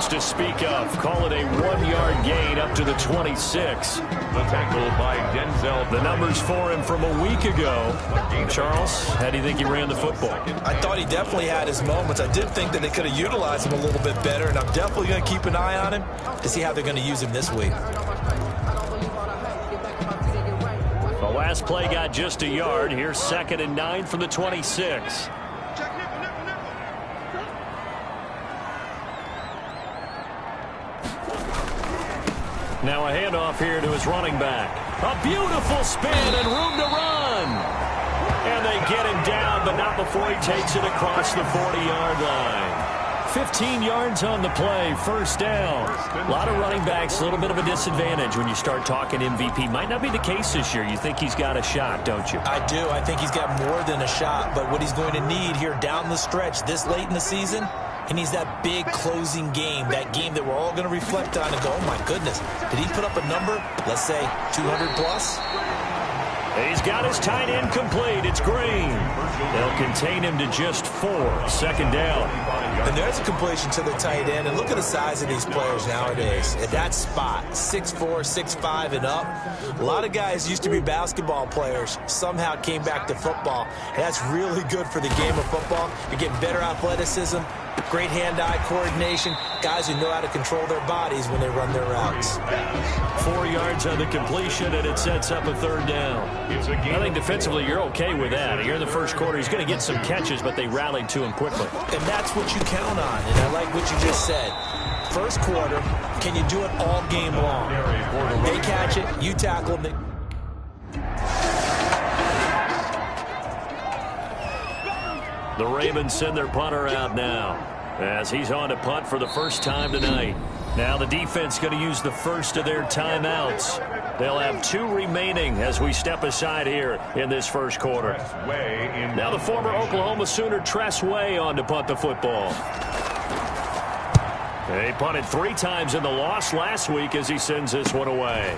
yards to speak of. Call it a 1-yard gain up to the 26. The tackle by Denzel. The numbers for him from a week ago. Charles, how do you think he ran the football? I thought he definitely had his moments. I did think that they could have utilized him a little bit better, and I'm definitely going to keep an eye on him to see how they're going to use him this week. The last play got just a yard. Here's 2nd and 9 from the 26. Now a handoff here to his running back. A beautiful spin and room to run. And they get him down, but not before he takes it across the 40-yard line. 15 yards on the play, first down. A lot of running backs, a little bit of a disadvantage when you start talking MVP. Might not be the case this year. You think he's got a shot, don't you? I do. I think he's got more than a shot, but what he's going to need here down the stretch this late in the season, he needs that big closing game, that game that we're all going to reflect on and go, oh, my goodness, did he put up a number, let's say, 200-plus? He's got his tight end complete. It's Green. They'll contain him to just 4. 2nd down. And there's a completion to the tight end. And look at the size of these players nowadays. At that spot, 6'4", 6'5", and up. A lot of guys used to be basketball players. Somehow came back to football. And that's really good for the game of football. You're getting better athleticism, great hand-eye coordination, guys who know how to control their bodies when they run their routes. 4 yards on the completion, and it sets up a 3rd down. I think defensively you're okay with that. Here in the first quarter, he's going to get some catches, but they rallied to him quickly. And that's what you count on, and I like what you just said. First quarter, can you do it all game long? They catch it, you tackle them. The Ravens send their punter out now as he's on to punt for the first time tonight. Now the defense going to use the first of their timeouts. They'll have 2 remaining as we step aside here in this first quarter. Now the former Oklahoma Sooner Tress Way on to punt the football. He punted 3 times in the loss last week as he sends this one away.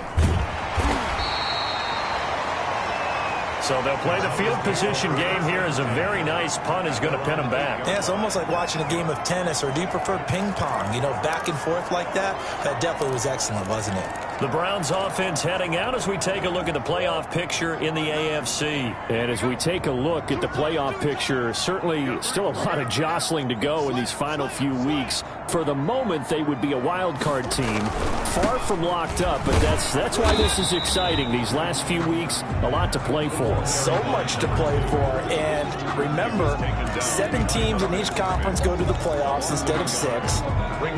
So they'll play the field position game here as a very nice punt is going to pin them back. Yeah, it's almost like watching a game of tennis, or do you prefer ping pong? You know, back and forth like that? That definitely was excellent, wasn't it? The Browns offense heading out as we take a look at the playoff picture in the AFC. And as we take a look at the playoff picture, certainly still a lot of jostling to go in these final few weeks. For the moment, they would be a wild card team, far from locked up, but that's why this is exciting. These last few weeks, a lot to play for. So much to play for, and remember, 7 teams in each conference go to the playoffs instead of 6.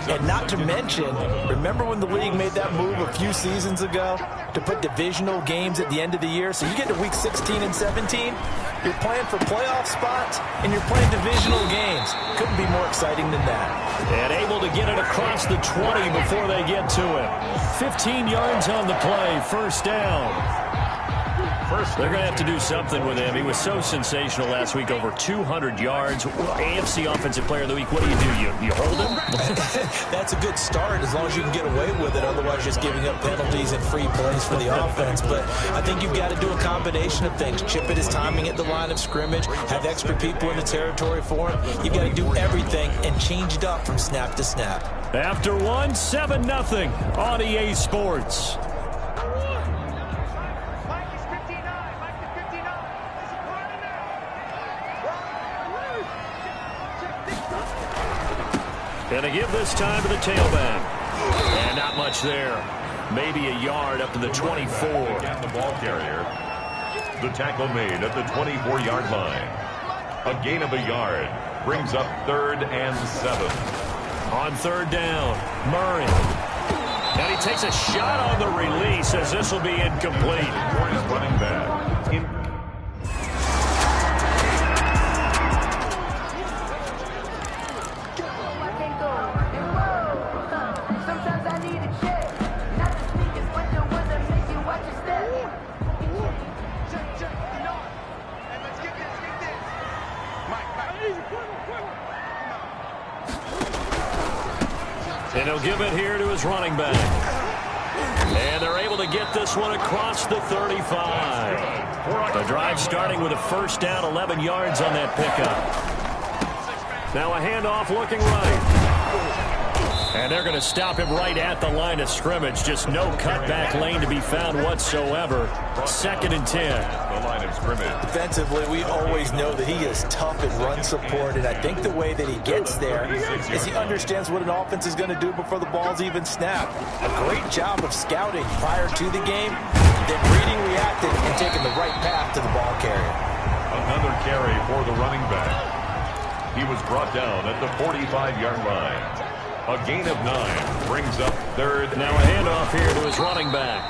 And not to mention, remember when the league made that move a few seasons ago to put divisional games at the end of the year? So you get to week 16 and 17, you're playing for playoff spots, and you're playing divisional games. Couldn't be more exciting than that. And able to get it across the 20 before they get to it. 15 yards on the play, first down. They're going to have to do something with him. He was so sensational last week, over 200 yards. AFC Offensive Player of the Week, what do? You hold him? That's a good start as long as you can get away with it. Otherwise, just giving up penalties and free plays for the offense. But I think you've got to do a combination of things. Chip at his timing at the line of scrimmage, have extra people in the territory for him. You've got to do everything and change it up from snap to snap. After 1, 7-0 on EA Sports. And to give this time to the tailback. And not much there. Maybe a yard up to the 24. At the ball carrier. The tackle made at the 24-yard line. A gain of a yard brings up 3rd and 7. On 3rd down, Murray. And he takes a shot on the release as this will be incomplete. For his running back. And he'll give it here to his running back. And they're able to get this one across the 35. The drive starting with a first down, 11 yards on that pickup. Now a handoff looking right. And they're going to stop him right at the line of scrimmage. Just no cutback lane to be found whatsoever. 2nd and 10. The line of scrimmage. Defensively, we always know that he is tough in run support, and I think the way that he gets there is he understands what an offense is going to do before the ball's even snapped. A great job of scouting prior to the game, then reading, reacting, and taking the right path to the ball carrier. Another carry for the running back. He was brought down at the 45-yard line. A gain of 9 brings up 3rd. Now a handoff here to his running back.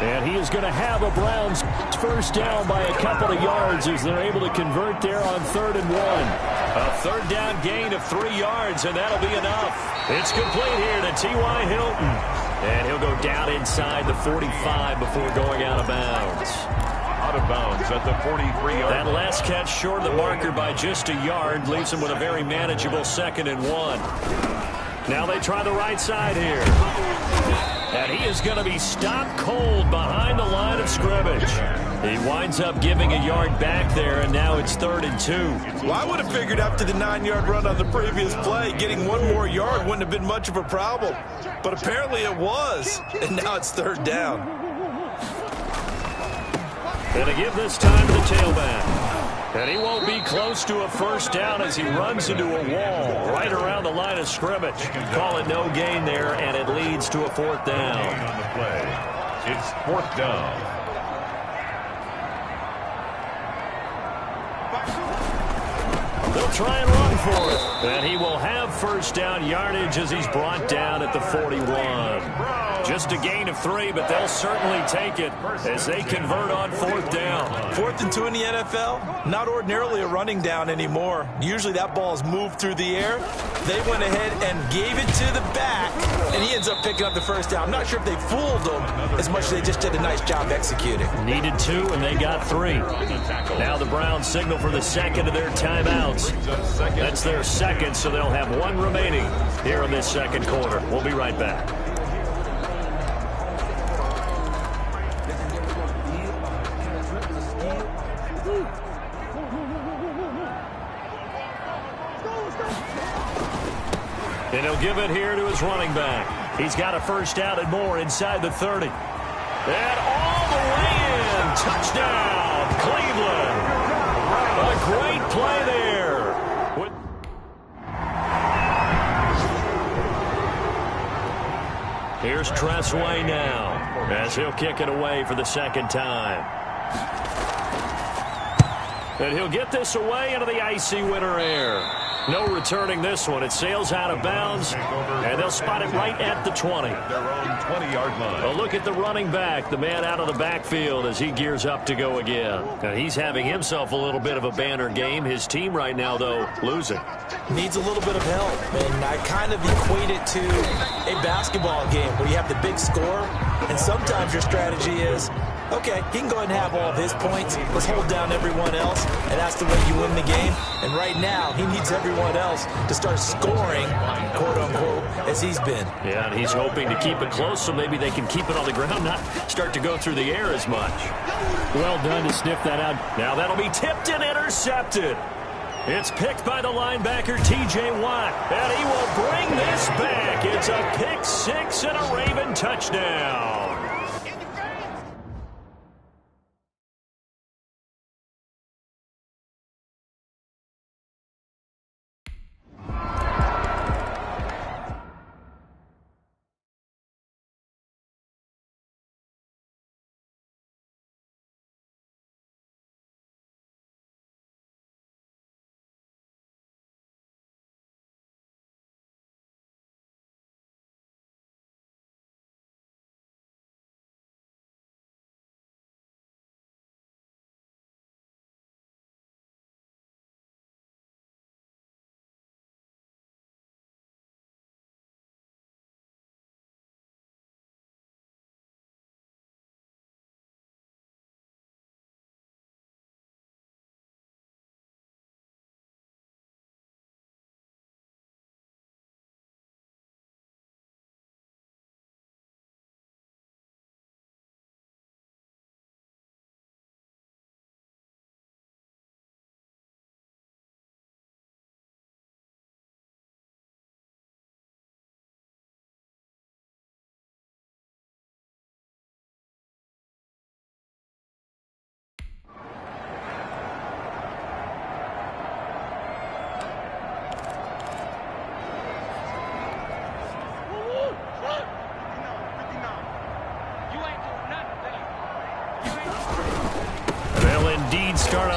And he is going to have a Browns first down by a couple of yards as they're able to convert there on 3rd and 1. A 3rd down gain of 3 yards, and that'll be enough. It's complete here to T.Y. Hilton. And he'll go down inside the 45 before going out of bounds. Out of bounds at the 43-yard That last catch short of the marker by just a yard leaves him with a very manageable 2nd and 1. Now they try the right side here. And he is going to be stopped cold behind the line of scrimmage. He winds up giving a yard back there, and now it's 3rd and 2. Well, I would have figured after the 9-yard run on the previous play, getting 1 more yard wouldn't have been much of a problem. But apparently it was, and now it's 3rd down. And to give this time to the tailback. And he won't be close to a first down as he runs into a wall right around the line of scrimmage. Call it no gain there, and it leads to a 4th down. on the play. It's 4th down. They'll try and run for it. And he will have first down yardage as he's brought down at the 41. Just a gain of 3, but they'll certainly take it as they convert on 4th down. 4th and 2 in the NFL, not ordinarily a running down anymore. Usually that ball is moved through the air. They went ahead and gave it to the back, and he ends up picking up the first down. I'm not sure if they fooled him as much as they just did a nice job executing. Needed 2, and they got 3. Now the Browns signal for the 2nd of their timeouts. That's their 2nd, so they'll have 1 remaining here in this 2nd quarter. We'll be right back. And he'll give it here to his running back. He's got a first down and more inside the 30. And all the way in. Touchdown, Cleveland. A great play there. Here's Tressway now as he'll kick it away for the 2nd time. And he'll get this away into the icy winter air. No returning this one. It sails out of bounds, and they'll spot it right at the 20. Their own 20-yard line. A look at the running back, the man out of the backfield as he gears up to go again. Now, he's having himself a little bit of a banner game. His team right now, though, losing. Needs a little bit of help, and I kind of equate it to a basketball game where you have the big score, and sometimes your strategy is, okay, he can go ahead and have all of his points. Let's hold down everyone else, and that's the way you win the game. And right now, he needs everyone else to start scoring, quote-unquote, as he's been. Yeah, and he's hoping to keep it close so maybe they can keep it on the ground, not start to go through the air as much. Well done to sniff that out. Now that'll be tipped and intercepted. It's picked by the linebacker, T.J. Watt, and he will bring this back. It's a pick 6 and a Raven touchdown.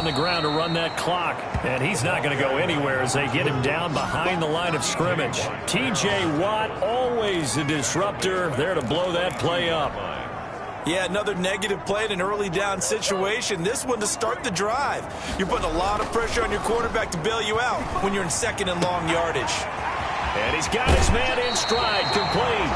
on the ground to run that clock. And he's not going to go anywhere as they get him down behind the line of scrimmage. T.J. Watt, always a disruptor, there to blow that play up. Yeah, another negative play in an early down situation. This one to start the drive. You're putting a lot of pressure on your quarterback to bail you out when you're in second and long yardage. And he's got his man in stride, complete.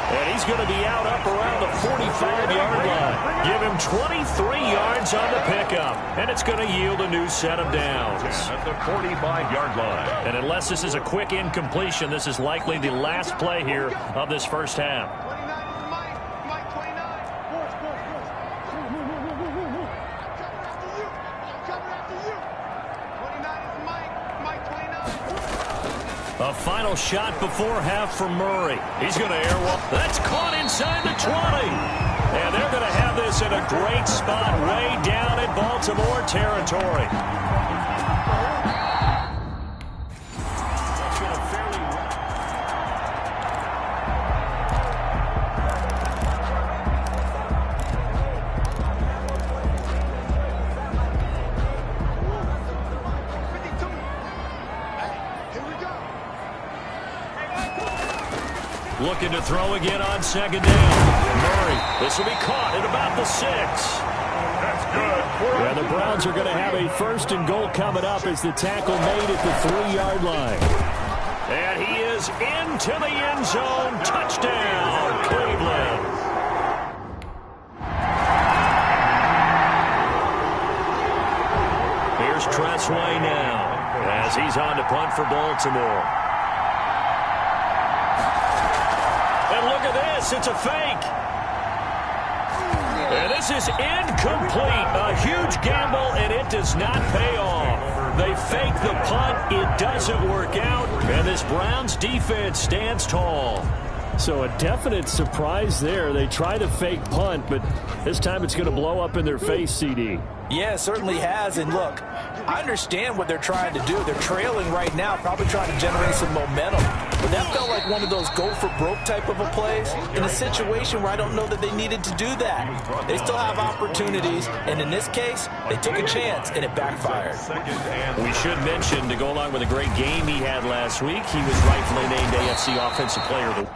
And he's going to be out up around the 45-yard line. Give him 23 yards on the pickup. And it's going to yield a new set of downs. At the 45-yard line. And unless this is a quick incompletion, this is likely the last play here of this first half. A final shot before half from Murray. He's going to airwalk. That's caught inside the 20. And they're going to have this in a great spot way down in Baltimore territory. Looking to throw again on second down. Murray, this will be caught at about the 6. That's good. And the Browns are going to have a first and goal coming up as the tackle made at the 3-yard line. And he is into the end zone. Touchdown, Cleveland. Here's Tressway now as he's on to punt for Baltimore. Look at this. It's a fake. And this is incomplete. A huge gamble, and it does not pay off. They fake the punt. It doesn't work out. And this Browns defense stands tall. So a definite surprise there. They try to fake punt, but this time it's going to blow up in their face, CD. Yeah, it certainly has. And look, I understand what they're trying to do. They're trailing right now, probably trying to generate some momentum. But that felt like one of those go-for-broke type of a plays in a situation where I don't know that they needed to do that. They still have opportunities, and in this case, they took a chance, and it backfired. We should mention, to go along with a great game he had last week, he was rightfully named AFC Offensive Player of the Week.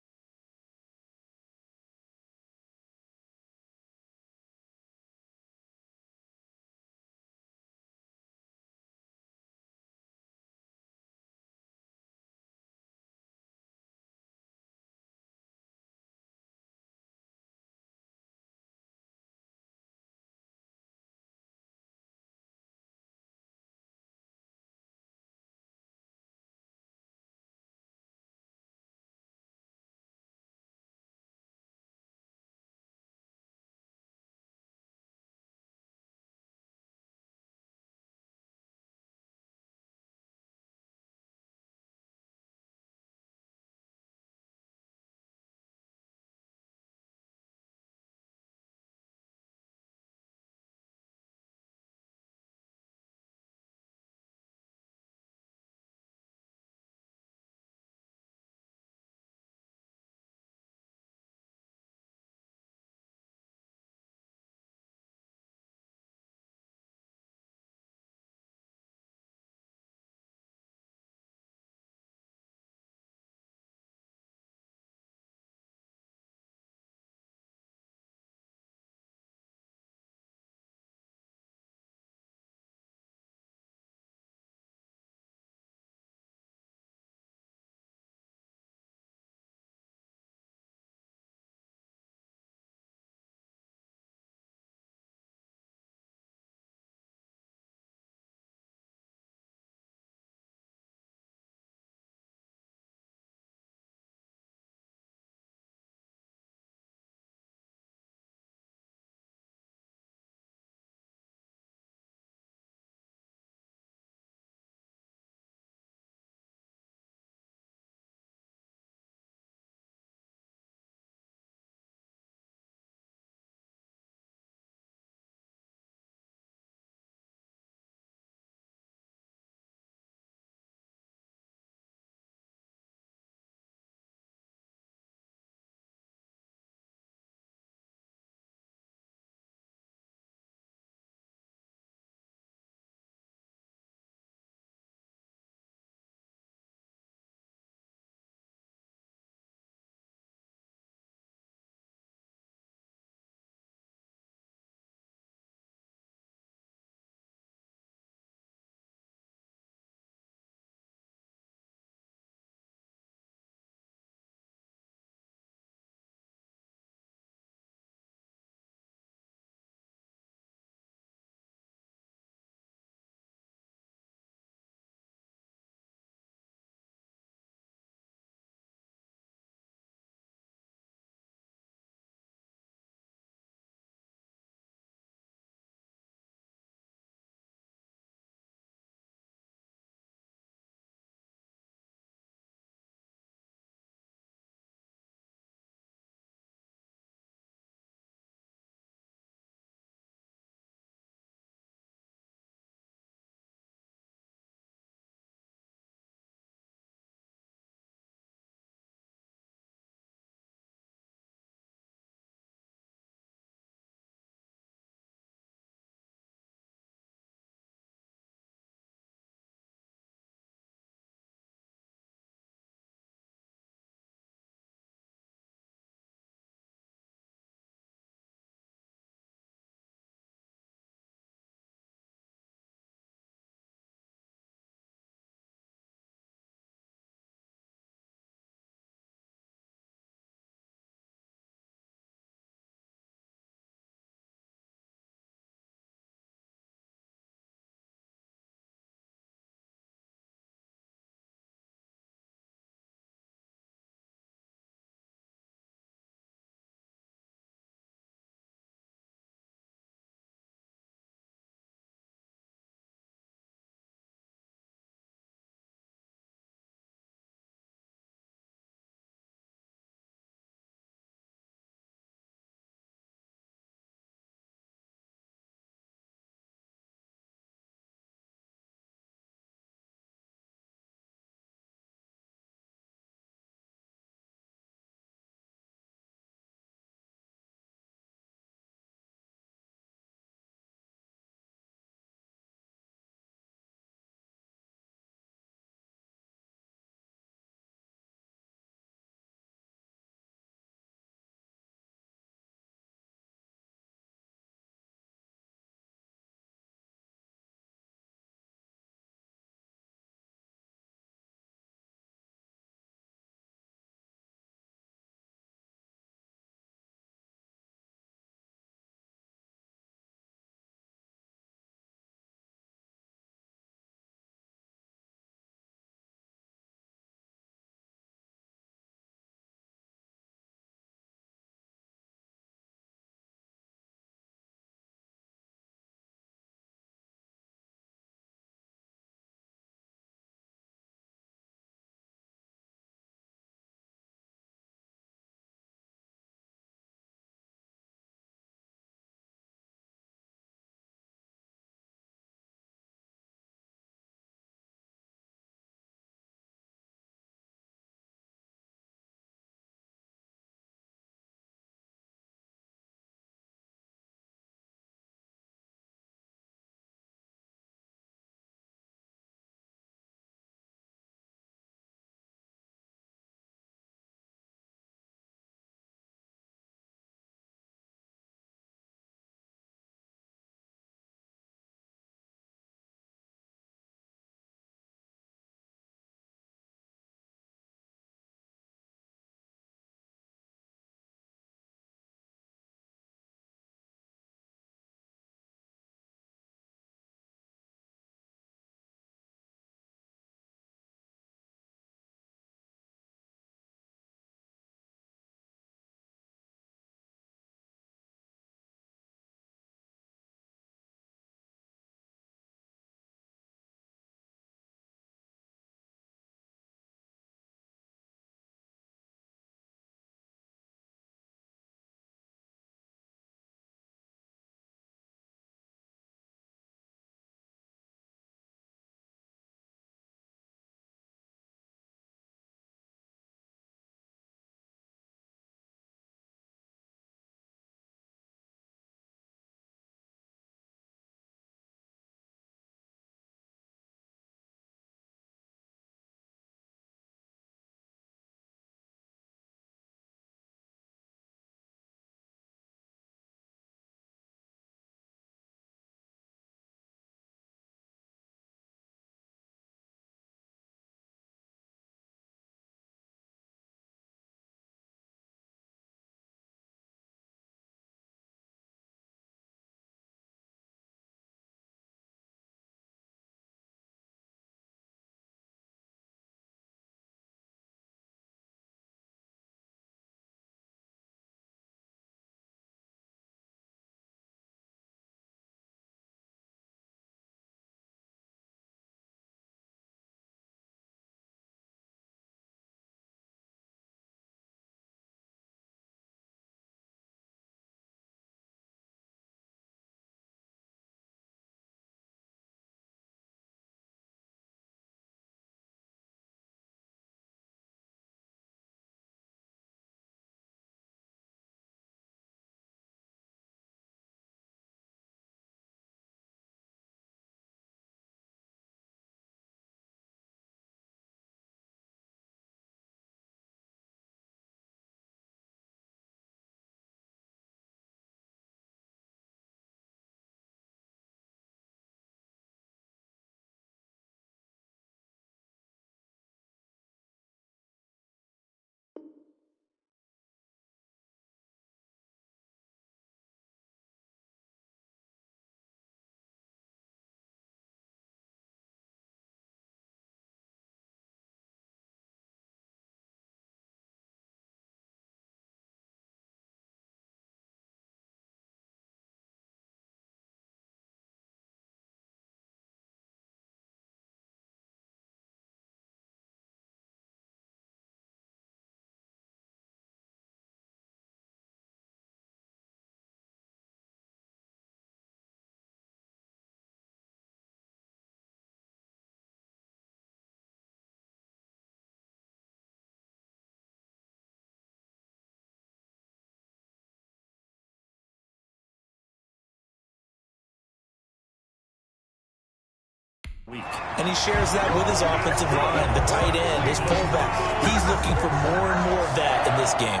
And he shares that with his offensive line, the tight end, his fullback. He's looking for more and more of that in this game.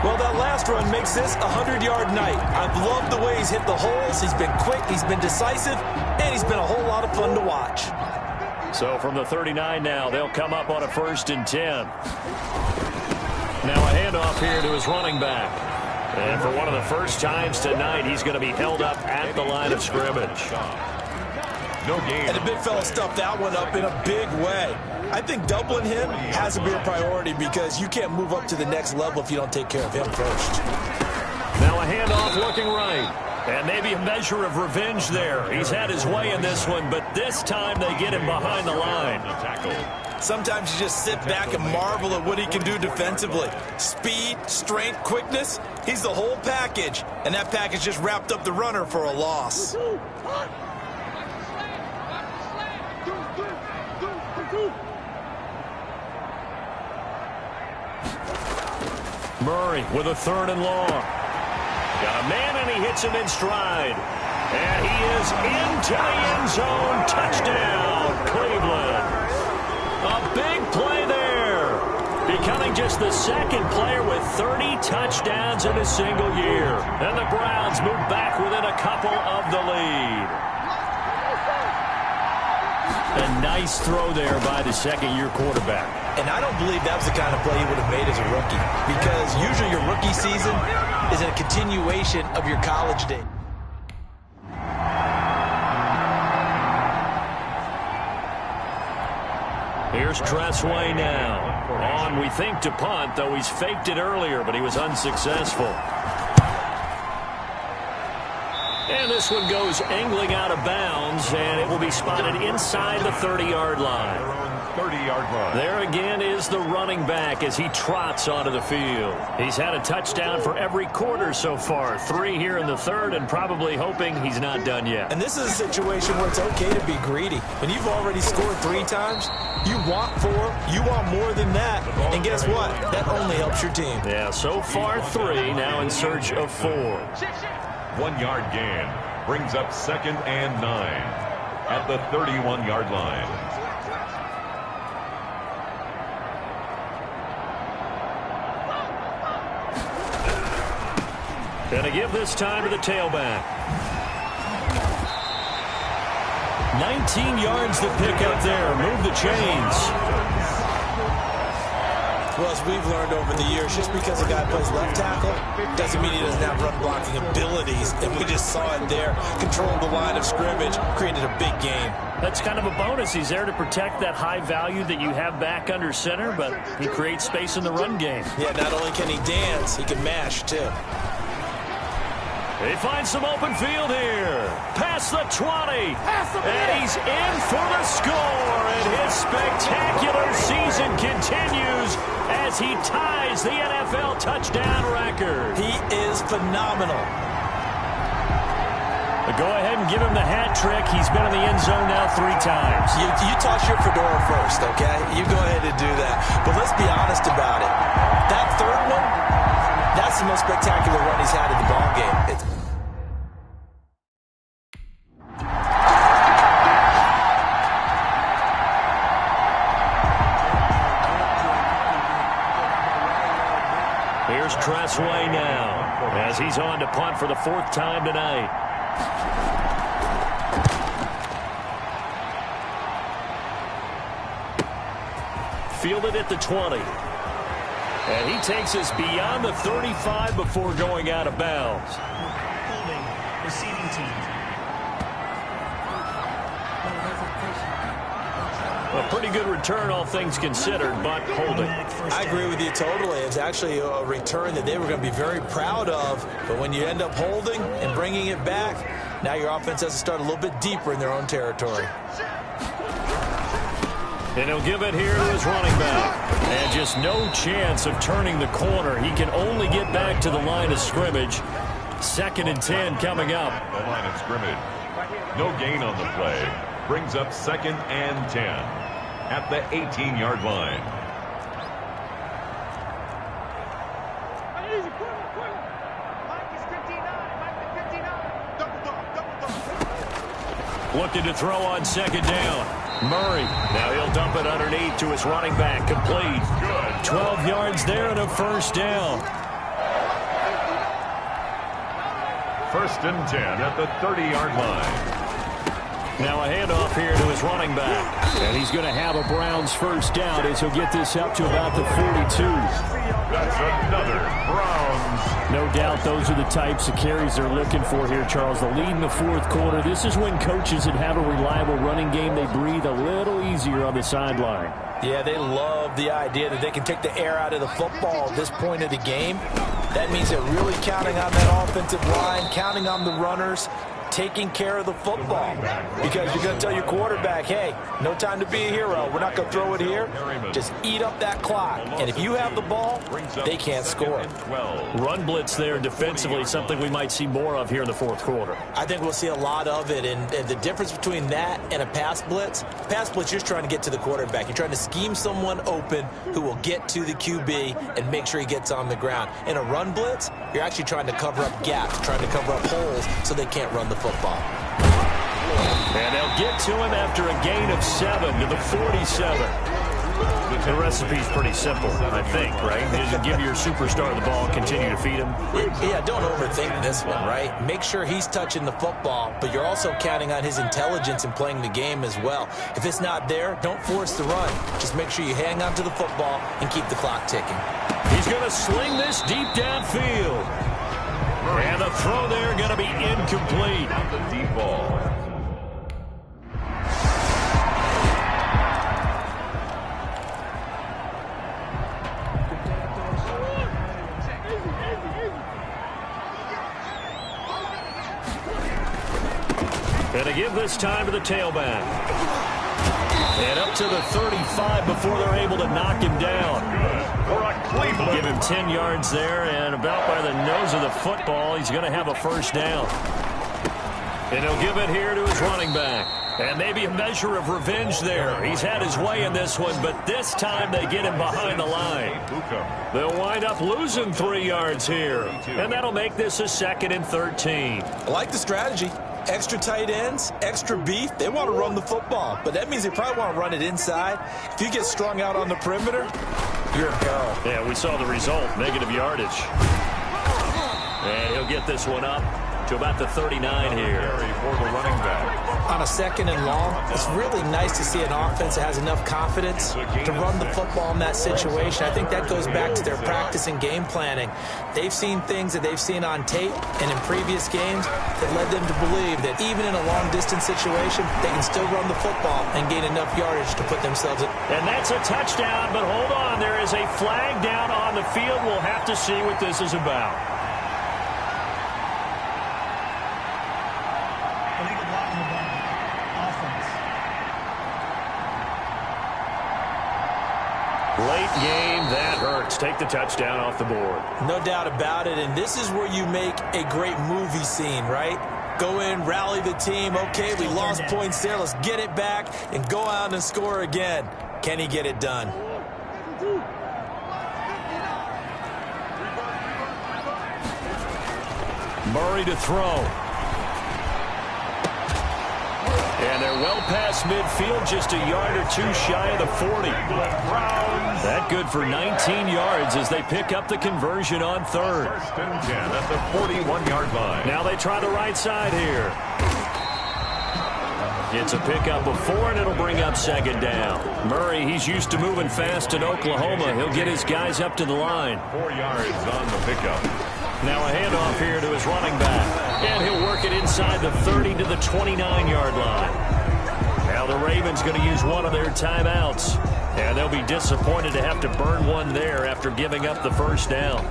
Well, that last run makes this a 100-yard night. I've loved the way he's hit the holes. He's been quick, he's been decisive, and he's been a whole lot of fun to watch. So from the 39 now, they'll come up on a 1st and 10. Now a handoff here to his running back. And for one of the first times tonight, he's going to be held up at the line of scrimmage. No gain. And the big fella stuffed that one up in a big way. I think doubling him has to be a priority because you can't move up to the next level if you don't take care of him first. Now a handoff looking right. And maybe a measure of revenge there. He's had his way in this one, but this time they get him behind the line. Sometimes you just sit back and marvel at what he can do defensively. Speed, strength, quickness, he's the whole package. And that package just wrapped up the runner for a loss. Murray with a 3rd and long. Got a man, and he hits him in stride. And he is into the end zone. Touchdown, Cleveland. A big play there. Becoming just the second player with 30 touchdowns in a single year. And the Browns move back within a couple of the lead. A nice throw there by the second-year quarterback. And I don't believe that was the kind of play he would have made as a rookie. Because usually your rookie season is a continuation of your college days. Here's Tressway now. On, we think, to punt, though he's faked it earlier, but he was unsuccessful. And this one goes angling out of bounds, and it will be spotted inside the 30-yard line. 30-yard line. There again is the running back as he trots onto the field. He's had a touchdown for every quarter so far. 3 here in the 3rd, and probably hoping he's not done yet. And this is a situation where it's okay to be greedy. When you've already scored 3 times, you want 4, you want more than that. And guess what? That only helps your team. Yeah, so far 3, now in search of 4. 1-yard gain brings up 2nd and 9 at the 31-yard line. Gonna give this time to the tailback. 19 yards to pick up there. Move the chains. Well, as we've learned over the years, just because a guy plays left tackle doesn't mean he doesn't have run blocking abilities. And we just saw it there. Controlled the line of scrimmage, created a big game. That's kind of a bonus. He's there to protect that high value that you have back under center, but he creates space in the run game. Yeah, not only can he dance, he can mash, too. He finds some open field here. Past the 20. And he's in for the score. And his spectacular season continues as he ties the NFL touchdown record. He is phenomenal. Go ahead and give him the hat trick. He's been in the end zone now 3 times. You toss your fedora first, okay? You go ahead and do that. But let's be honest about it. That 3rd one, that's the most spectacular run he's had in the ballgame. Here's Tressway now as he's on to punt for the 4th time tonight. Fielded at the 20. And he takes us beyond the 35 before going out of bounds. Holding, receiving team. A pretty good return, all things considered, but holding. I agree with you totally. It's actually a return that they were going to be very proud of. But when you end up holding and bringing it back, now your offense has to start a little bit deeper in their own territory. And he'll give it here to his running back. And just no chance of turning the corner. He can only get back to the line of scrimmage. 2nd and 10 coming up. The line of scrimmage. No gain on the play. Brings up 2nd and 10 at the 18-yard line. Looking to throw on second down. Murray. Now he'll dump it underneath to his running back. Complete. 12 yards there and a first down. First and 10 at the 30-yard line. Now a handoff here to his running back. And he's going to have a Browns first down as he'll get this up to about the 42. That's another Browns. No doubt those are the types of carries they're looking for here, Charles. The lead in the fourth quarter. This is when coaches that have a reliable running game, they breathe a little easier on the sideline. Yeah, they love the idea that they can take the air out of the football at this point of the game. That means they're really counting on that offensive line, counting on the runners, taking care of the football, because you're going to tell your quarterback, hey, no time to be a hero. We're not going to throw it here. Just eat up that clock. And if you have the ball, they can't score. Run blitz there defensively, something we might see more of here in the fourth quarter. I think we'll see a lot of it. And the difference between that and a pass blitz, you're just trying to get to the quarterback. You're trying to scheme someone open who will get to the QB and make sure he gets on the ground. In a run blitz, you're actually trying to cover up gaps, trying to cover up holes so they can't run the football. And they'll get to him after a gain of 7 to the 47. The recipe's pretty simple, I think, right? Just give your superstar the ball, continue to feed him. Yeah, don't overthink this one, right? Make sure he's touching the football, but you're also counting on his intelligence in playing the game as well. If it's not there, don't force the run. Just make sure you hang on to the football and keep the clock ticking. He's going to sling this deep downfield. And the throw there going to be incomplete. The deep ball. And to give this time to the tailback. And up to the 35 before they're able to knock him down. Give him 10 yards there, and about by the nose of the football, he's going to have a first down. And he'll give it here to his running back. And maybe a measure of revenge there. He's had his way in this one, but this time they get him behind the line. They'll wind up losing 3 yards here. And that'll make this a 2nd and 13. I like the strategy. Extra tight ends, extra beef. They want to run the football, but that means they probably want to run it inside. If you get strung out on the perimeter, you're in peril. Yeah, we saw the result, negative yardage. And he'll get this one up to about the 39 here. For the running back. On a 2nd and long, it's really nice to see an offense that has enough confidence to run the football in that situation. I think that goes back to their practice and game planning. They've seen things that they've seen on tape and in previous games that led them to believe that even in a long-distance situation, they can still run the football and gain enough yardage to put themselves in. And that's a touchdown, but hold on. There is a flag down on the field. We'll have to see what this is about. Late game, that hurts. Take the touchdown off the board. No doubt about it, and this is where you make a great movie scene, right? Go in, rally the team. Okay, we lost points there. Let's get it back and go out and score again. Can he get it done? Murray to throw. And they're well past midfield, just a yard or two shy of the 40. That good for 19 yards as they pick up the conversion on 3rd. First and 10 at the 41-yard line. Now they try the right side here. It's a pickup of 4, and it'll bring up 2nd down. Murray, he's used to moving fast in Oklahoma. He'll get his guys up to the line. 4 yards on the pickup. Now a handoff here to his running back. And he'll work it inside the 30 to the 29-yard line. Now the Ravens going to use one of their timeouts. And they'll be disappointed to have to burn one there after giving up the first down.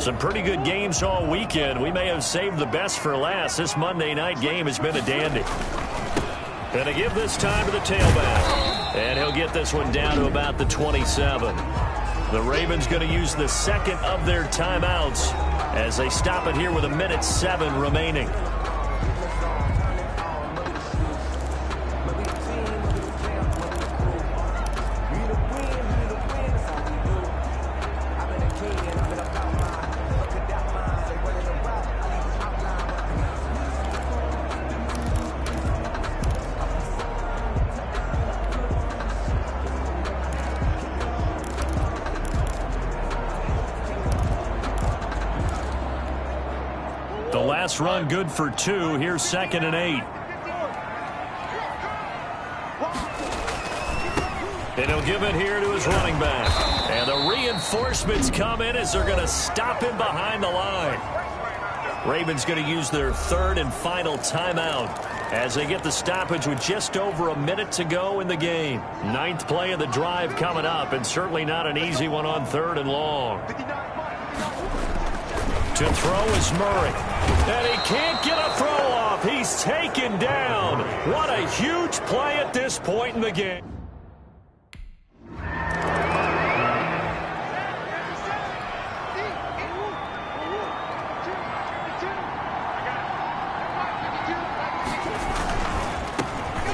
Some pretty good games all weekend. We may have saved the best for last. This Monday night game has been a dandy. And to give this time to the tailback. And he'll get this one down to about the 27. The Ravens going to use the 2nd of their timeouts as they stop it here with 1:07 remaining. pass run good for 2. Here's 2nd and 8. And he'll give it here to his running back. And the reinforcements come in as they're going to stop him behind the line. Ravens going to use their 3rd and final timeout as they get the stoppage with just over a minute to go in the game. 9th play of the drive coming up, and certainly not an easy one on 3rd and long. To throw is Murray. And he can't get a throw off. He's taken down. What a huge play at this point in the game.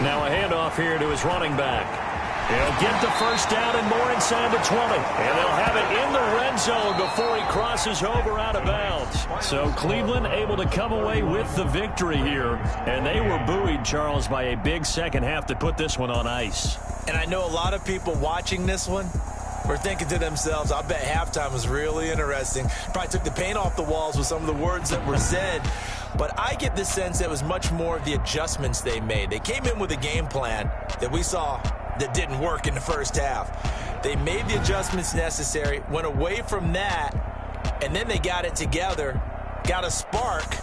Now a handoff here to his running back. He'll get the first down and more inside the 20. And they'll have it in the red zone before he crosses over out of bounds. So Cleveland able to come away with the victory here. And they were buoyed, Charles, by a big second half to put this one on ice. And I know a lot of people watching this one were thinking to themselves, I bet halftime was really interesting. Probably took the paint off the walls with some of the words that were said. But I get the sense that it was much more of the adjustments they made. They came in with a game plan that we saw that didn't work in the first half. They made the adjustments necessary, went away from that, and then they got it together, got a spark,